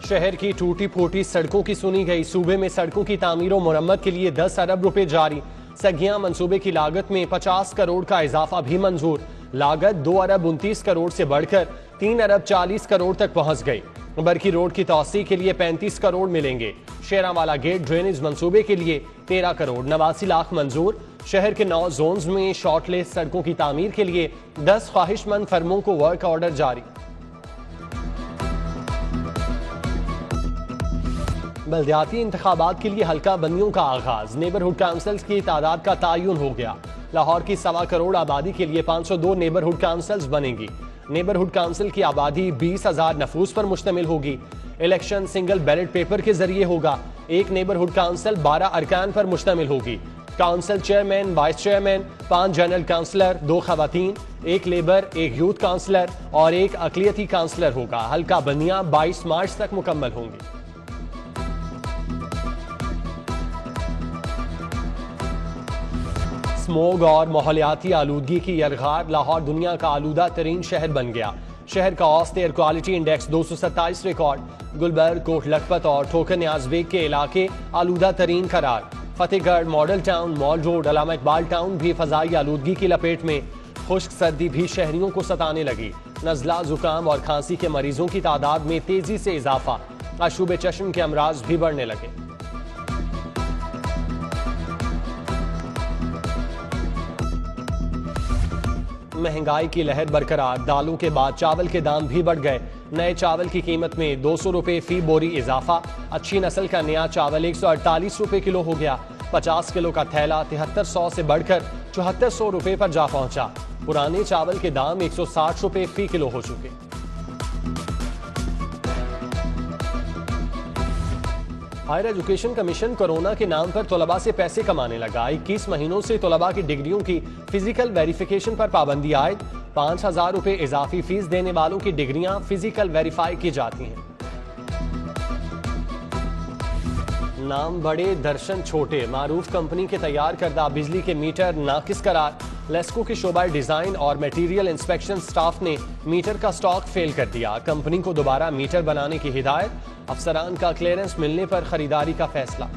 शहर की टूटी फूटी सड़कों की सुनी गई। सूबे में सड़कों की तामीर और मुरम्मत के लिए 10 अरब रुपए जारी। सगियां मंसूबे की लागत में 50 करोड़ का इजाफा भी मंजूर। लागत 2 अरब 29 करोड़ से बढ़कर 3 अरब 40 करोड़ तक पहुंच गई। बरकी रोड की तौसी के लिए 35 करोड़ मिलेंगे। शेरावाला गेट ड्रेनेज मंसूबे के लिए 13 करोड़ 89 लाख मंजूर। शहर के 9 जोन्स में शॉर्टलिस्ट सड़कों की तामीर के लिए 10 ख्वाहिशमंद फर्मों को वर्क ऑर्डर जारी। बल्दियाती इंतखाबात के लिए हल्का बंदियों का आगाज। नेबरहुड काउंसिल्स की तादाद का तयन हो गया। लाहौर की 1.25 करोड़ आबादी के लिए 502 नेबरहुड काउंसिल्स बनेंगी। नेबरहुड काउंसिल की आबादी 20,000 नफूस पर मुश्तमिल होगी। इलेक्शन सिंगल बैलेट पेपर के जरिए होगा। एक नेबरहुड काउंसिल 12 अरकान पर मुश्तमिल होगी। Council chairman, vice chairman, 5 general councillor, 2 खवातीन, 1 लेबर, 1 यूथ काउंसलर और 1 अकलियती काउंसलर होगा। हल्का बंदियां 22 मार्च तक मुकम्मल होंगी। स्मोग और माहौलियाती आलूदगी की यरगार। लाहौर दुनिया का आलूदा तरीन शहर बन गया। शहर का औसत air quality index 227 record. Gulberg, Kot Lakhpat और ठोकर न्याज बेग के इलाके आलूदा तरीन करार। Fatehgarh, Model Town, Mall Road, Allama Iqbal Town भी फजाई आलूदगी की लपेट में। खुश्क सर्दी भी शहरियों को सताने लगी। नज़ला, जुकाम और खांसी के मरीजों की तादाद में तेजी से इजाफा। अशूब चश्म के अमराज भी बढ़ने लगे। महंगाई की लहर बरकरार। दालों के बाद चावल के दाम भी बढ़ गए। नए चावल की कीमत में 200 रुपए फी बोरी इजाफा। अच्छी नस्ल का नया चावल 148 रुपए किलो हो गया। 50 किलो का थैला 7300 से बढ़कर 7400 रुपए पर जा पहुंचा। पुराने चावल के दाम 160 रुपए फी किलो हो चुके। हायर एजुकेशन कमीशन कोरोना के नाम पर तलबा से पैसे कमाने लगा। 21 महीनों से तलबा की डिग्रियों की फिजिकल वेरिफिकेशन पर पाबंदी आयद। 5,000 रुपए इजाफी फीस देने वालों की डिग्रियां फिजिकल वेरीफाई की जाती हैं। नाम बड़े दर्शन छोटे। मारूफ कंपनी के तैयार करदा बिजली के मीटर नाकिस करार। लेस्को के शोबा डिजाइन और मटेरियल इंस्पेक्शन स्टाफ ने मीटर का स्टॉक फेल कर दिया। कंपनी को दोबारा मीटर बनाने की हिदायत। अफसरान का क्लियरेंस मिलने पर खरीदारी का फैसला।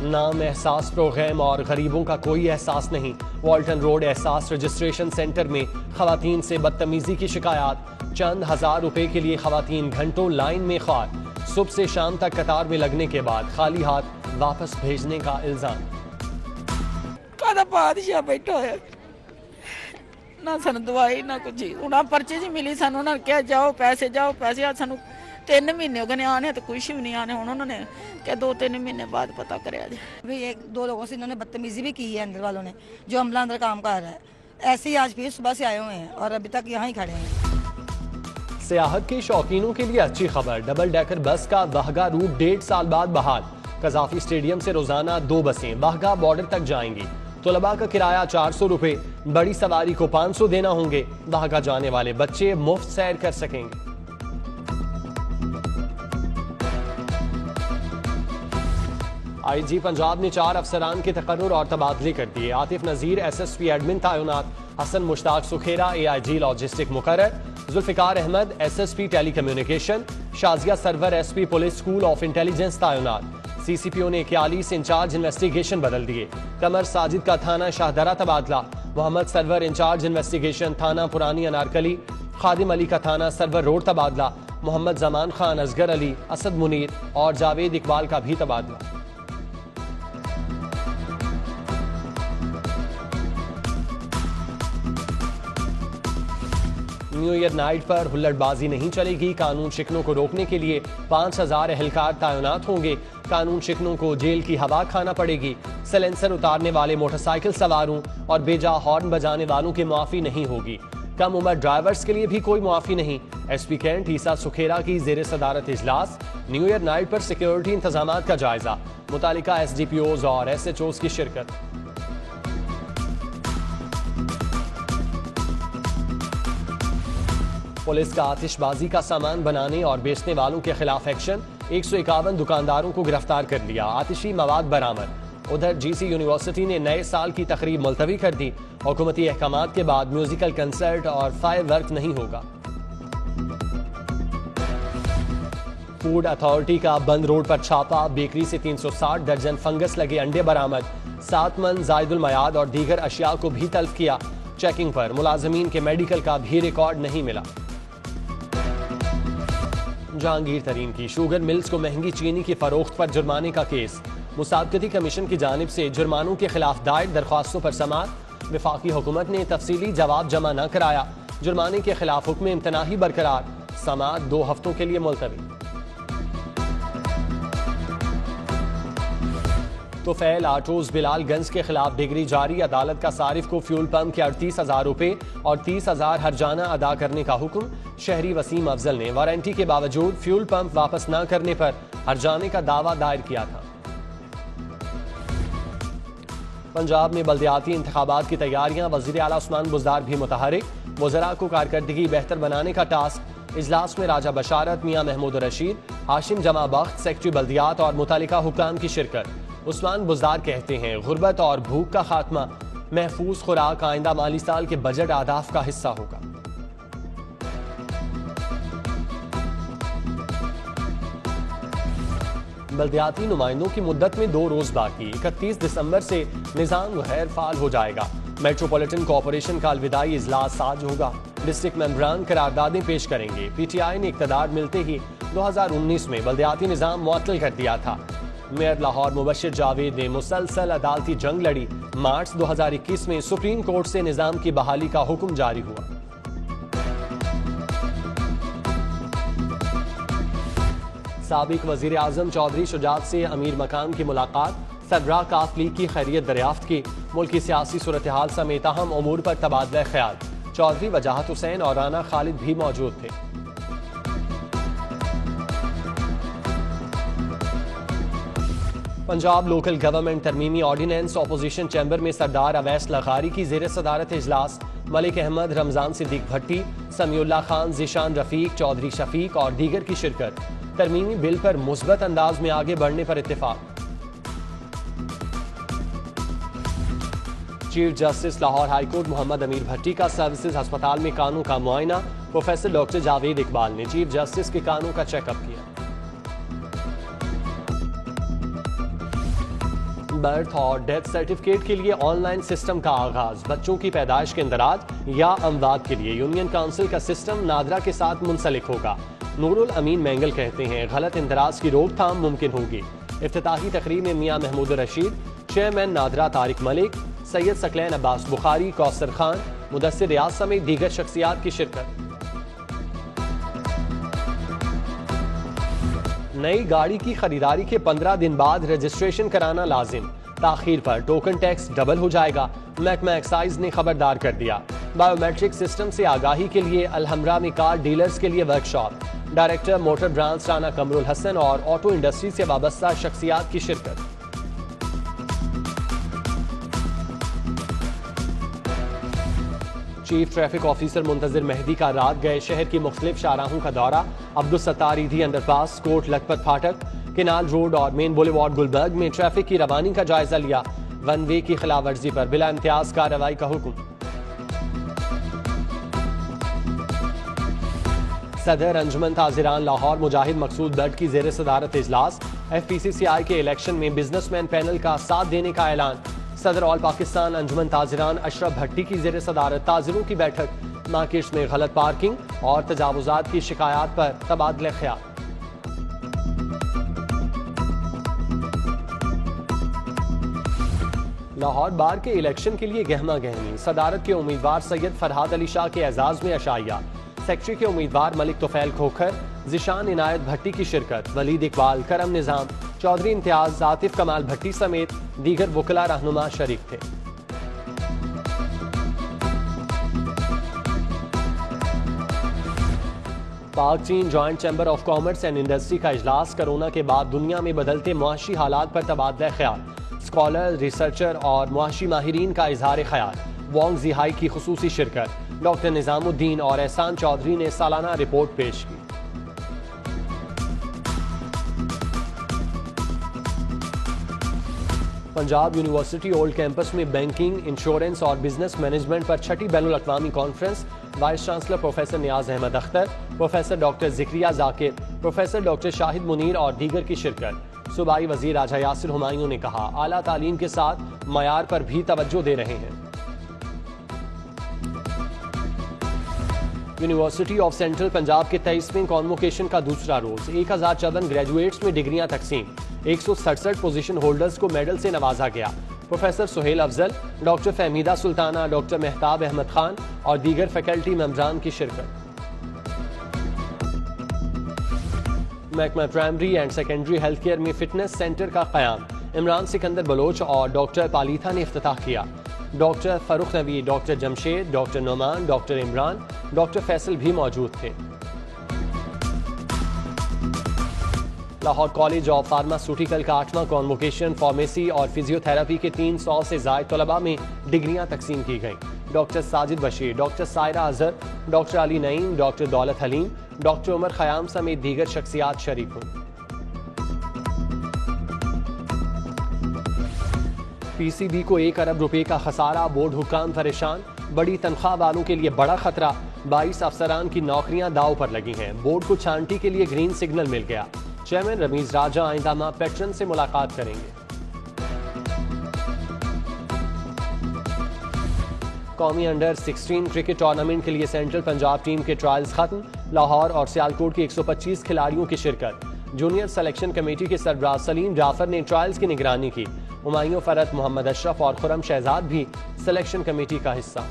नाम एहसास प्रोग्राम और गरीबों का कोई एहसास नहीं। वाल्टन रोड एहसास रजिस्ट्रेशन सेंटर में खवातीन से बदतमीजी की शिकायत। चंद हजार रुपए के लिए खवातीन घंटों लाइन में ख्वार। सुबह से शाम तक कतार में लगने के बाद खाली हाथ वापस भेजने का इल्जाम। बादशाह बैठा है ना, सानू दवाई ना कुछ ही। हुण पर्चे जी मिली सानू, उन्होंने कहा जाओ पैसे आ सानू 3 महीने हो गए आने तो कुछ भी नहीं आने। हुण उन्होंने क्या 2-3 महीने बाद पता करे। भी 1-2 लोगों से इन्होंने बदतमीजी भी की है अंदर वालों ने, जो अमला अंदर काम कर रहा है। ऐसे ही आज फिर सुबह से आए हुए हैं और अभी तक यहाँ ही खड़े हैं। सियाहत के शौकीनों के लिए अच्छी खबर। डबल डेकर बस का वाहगा रूट 1.5 साल बाद बहाल। कजाफी स्टेडियम से रोजाना 2 बसें वाहगा बॉर्डर तक जाएंगी। तलबा का किराया 400 रुपए, बड़ी सवारी को 500 देना होंगे। वाहगा जाने वाले बच्चे मुफ्त सैर कर सकेंगे। आईजी पंजाब ने 4 अफसरान के तकर्रुर और तबादले कर दिए। आतिफ नजीर SSP एडमिन तैनात। हसन मुश्ताक सुखेरा AIG लॉजिस्टिक मुकर्रर। Zulfiqar Ahmed SSP telecommunication. Shazia Sarwar SP police school of intelligence तैनात। CCPO ने 41 इंचार्ज इन्वेस्टिगेशन बदल दिए। कमर साजिद का थाना शाहदरा तबादला। मोहम्मद सरवर इंचार्ज इन्वेस्टिगेशन थाना पुरानी अनारकली। खादिम अली का थाना सरवर रोड तबादला। मोहम्मद जमान खान, असगर अली, असद मुनीर और जावेद इकबाल का भी तबादला। न्यू ईयर नाइट पर हुल्लड़बाजी नहीं चलेगी। कानून शिकनों को रोकने के लिए 5,000 एहलकार तैनात होंगे। कानून शिकनों को जेल की हवा खाना पड़ेगी। सलेंसर उतारने वाले मोटरसाइकिल सवारों और बेजा हॉर्न बजाने वालों की मुआफी नहीं होगी। कम उम्र ड्राइवर्स के लिए भी कोई मुआफी नहीं। SP कैंट ईसा सुखेरा की जेर सदारत इजलास। न्यू ईयर नाइट पर सिक्योरिटी इंतजामात का जायजा। मुतालिका SDPOs और SHOs की शिरकत। पुलिस का आतिशबाजी का सामान बनाने और बेचने वालों के खिलाफ एक्शन। 151 दुकानदारों को गिरफ्तार कर लिया। आतिशी मवाद बरामद। ادھر جی سی یونیورسٹی نے نئے سال کی تقریب ملتوی کر دی. حکومتی احکامات کے بعد میوزیکل کنسرٹ اور فائر ورک نہیں ہوگا. فوڈ اتھارٹی کا بند روڈ پر چھاپا, بیکری سے 360 درجن فنگس لگے انڈے برآمد. 7 من زائد المیعاد اور دیگر اشیاء کو بھی تلف کیا. چیکنگ پر ملازمین کے میڈیکل کا بھی ریکارڈ نہیں ملا. جہانگیر ترین کی شوگر ملز کو مہنگی چینی کی فروخت پر جرمانے کا کیس. مسابقتی کمیشن کی جانب سے جرمانوں کے خلاف دائر درخواستوں پر سماعت. وفاقی حکومت نے تفصیلی جواب جمع نہ کرایا. جرمانے کے خلاف حکم امتناعی برقرار. سماعت 2 ہفتوں کے لیے ملتوی. توفیل آٹوز بلال گنج کے خلاف ڈگری جاری. عدالت کا صارف کو فیول پمپ کے 38,000 روپے اور 30,000 ہرجانہ ادا کرنے کا حکم. شہری وسیم افضل نے وارنٹی کے باوجود فیول پمپ واپس نہ کرنے پر ہرجانے کا دعویٰ دائر کیا تھا. پنجاب میں بلدیاتی انتخابات کی تیاریاں. وزیر اعلیٰ عثمان بزدار بھی متحرک. وزراء کو کارکردگی بہتر بنانے کا ٹاسک. اجلاس میں راجہ بشارت, میاں محمود رشید, ہاشم جمع بخت, سیکرٹری بلدیات اور متعلقہ حکام کی شرکت. عثمان بزدار کہتے ہیں غربت اور بھوک کا خاتمہ, محفوظ خوراک آئندہ مالی سال کے بجٹ اہداف کا حصہ ہوگا. بلدیاتی نمائندوں کی مدت میں 2 روز باقی. 31 دسمبر سے نظام غیر فعال ہو جائے گا. میٹروپولیٹن کارپوریشن کا الوداعی اجلاس آج ہوگا. ڈسٹرکٹ ممبران قراردادیں پیش کریں گے. پی ٹی آئی نے اقتدار ملتے ہی 2019 میں بلدیاتی نظام معطل کر دیا تھا. میئر لاہور مبشر جاوید نے مسلسل عدالتی جنگ لڑی. مارچ 2021 میں سپریم کورٹ سے نظام کی بحالی کا حکم جاری ہوا. سابق وزیر اعظم چودھری شجاعت سے امیر مکان کی ملاقات. سربراہ کاف لیگ کی خیریت دریافت کی. ملکی سیاسی صورتحال سمیت اہم امور پر تبادلہ خیال. چودھری وجاہت حسین اور رانا خالد بھی موجود تھے. پنجاب لوکل گورنمنٹ ترمیمی آرڈیننس. اپوزیشن چیمبر میں سردار اویس لغاری کی زیر صدارت اجلاس. ملک احمد, رمضان صدیق بھٹی, سمیع اللہ خان, ذیشان رفیق, چودھری شفیق اور دیگر کی شرکت. ترمیمی بل پر مثبت انداز میں آگے بڑھنے پر اتفاق. Chief justice Lahore high court Muhammad Amir Bhatti کا سروسز ہسپتال میں کانوں کا معائنہ. پروفیسر ڈاکٹر جاوید اقبال نے چیف جسٹس کے کانوں کا چیک اپ کیا. برتھ اور ڈیتھ سرٹیفکیٹ کے لیے آن لائن سسٹم کا آغاز. بچوں کی پیدائش کے اندراج یا اموات کے لیے یونین کونسل کا سسٹم نادرا کے ساتھ منسلک ہوگا. نور الامین مینگل کہتے ہیں غلط اندراج کی روک تھام ممکن ہوگی. افتتاحی تقریب میں میاں محمود رشید, چیئرمین نادرا طارق ملک, سید ثقلین عباس بخاری, کوثر خان, مدثر ریاض سمیت دیگر شخصیات کی شرکت. نئی گاڑی کی خریداری کے 15 دن بعد رجسٹریشن کرانا لازم. تاخیر پر ٹوکن ٹیکس ڈبل ہو جائے گا. محکمہ ایکسائز نے خبردار کر دیا. بایو میٹرک سسٹم سے آگاہی کے لیے الحمرا میں کار ڈیلرز کے لیے workshop. Director motor branch Rana Qamar ul Hassan اور آٹو انڈسٹری سے وابستہ شخصیات کی شرکت. چیف ٹریفک آفیسر منتظر مہدی کا رات گئے شہر کی مختلف شاہراہوں کا دورہ. عبدالستار ایدھی انڈر پاس, کوٹ لکھپت پھاٹک, کینال روڈ اور مین بولیوارڈ گلبرگ میں ٹریفک کی روانی کا جائزہ لیا. ون وے کی خلاف ورزی پر بلا امتیاز کارروائی کا حکم. صدر انجمن تاجران لاہور مجاہد مقصود بٹ کی زیر صدارت اجلاس. ایف پی سی سی آئی کے الیکشن میں بزنس مین پینل کا ساتھ دینے کا اعلان. صدر آل پاکستان انجمن تاجران اشرف بھٹی کی زیر صدارت تاجروں کی بیٹھک. مارکیٹس میں غلط پارکنگ اور تجاوزات کی شکایات پر تبادلہ خیال. لاہور بار کے الیکشن کے لیے گہما گہمی. صدارت کے امیدوار سید فرحاد علی شاہ کے اعزاز میں عشائیہ. سیکٹری کے امیدوار ملک توفیل کھوکھر, ذیشان عنایت بھٹی کی شرکت. ولید اقبال, کرم نظام, چودھری امتیاز, عاطف کمال بھٹی سمیت دیگر وکلاء رہنما شریک تھے. پاک چین joint chamber of commerce and industry کا اجلاس. کرونا کے بعد دنیا میں بدلتے معاشی حالات پر تبادلہ خیال. اسکالر, ریسرچر اور معاشی ماہرین کا اظہار خیال. وانگ زیہائی کی خصوصی شرکت. ڈاکٹر نظام الدین اور احسان چودھری نے سالانہ رپورٹ پیش کی. पंजाब यूनिवर्सिटी ओल्ड कैंपस में बैंकिंग, इंश्योरेंस और बिजनेस मैनेजमेंट पर छठी बैनुल अक़वामी conference. Vice chancellor professor Niaz Ahmad Akhtar, professor doctor Zakariya Zakir, professor doctor Shahid Munir और दीगर की शिरकत। सूबाई वज़ीर राजा यासिर हुमायूं ने कहा, आला तालीम के साथ मयार पर भी तवज्जो दे रहे हैं। यूनिवर्सिटी ऑफ सेंट्रल पंजाब के 23वें कॉन्वोकेशन का दूसरा रोज 1054 ग्रेजुएट्स में डिग्रियां तकसीम। 167 पोजीशन होल्डर्स को मेडल से नवाजा गया। Professor Suhail Afzal, doctor Fahmida Sultana, doctor Mehtab Ahmed Khan और दीगर फैकल्टी मेंबरान की शिरकत। महकमा primary and secondary health care में फिटनेस सेंटर का क़याम। इमरान सिकंदर बलोच और डॉक्टर पालीथा ने इफ्तिताह किया। Doctor Farrukh Navi, doctor Jamshed, doctor Noman, doctor Imran, doctor Faisal भी मौजूद थे। लाहौर कॉलेज ऑफ फार्मास्यूटिकल का 8वां कॉन्वोकेशन फार्मेसी और फिजियोथेरेपी के 300 से ज़ायद तलबा में डिग्रियां तकसीम की गईं। Doctor Sajid Bashir, doctor Saira Azhar, doctor Ali Naeem, doctor दौलत हलीम, डॉक्टर उमर खयाम समेत दीगर शख्सियात शरीक हुई। पीसीबी को 1 अरब रुपए का खसारा, बोर्ड हुक्काम परेशान। बड़ी तनख्वाह वालों के लिए बड़ा खतरा, 22 अफसरान की नौकरियां दाव पर लगी हैं। बोर्ड को छांटी के लिए ग्रीन सिग्नल मिल गया। चेयरमैन रमीज राजा आइंदा माह पैटर्न से मुलाकात करेंगे। कौमी अंडर 16 क्रिकेट टूर्नामेंट के लिए सेंट्रल पंजाब टीम के ट्रायल्स खत्म। लाहौर और सियालकोट के 125 खिलाड़ियों की शिरकत। जूनियर सिलेक्शन कमेटी के सरबराह सलीम जाफर ने ट्रायल्स की निगरानी की। हुमायूं फरत, मोहम्मद अशरफ और खुरम शहजाद भी सिलेक्शन कमेटी का हिस्सा।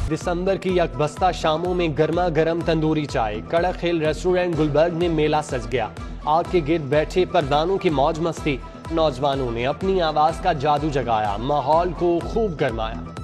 दिसंबर की यकबस्ता शामों में गर्मा गर्म तंदूरी चाय। कड़क हिल रेस्टोरेंट गुलबर्ग में मेला सज गया। आग के गिर्द बैठे परदानों की मौज मस्ती। नौजवानों ने अपनी आवाज का जादू जगाया, माहौल को खूब गरमाया।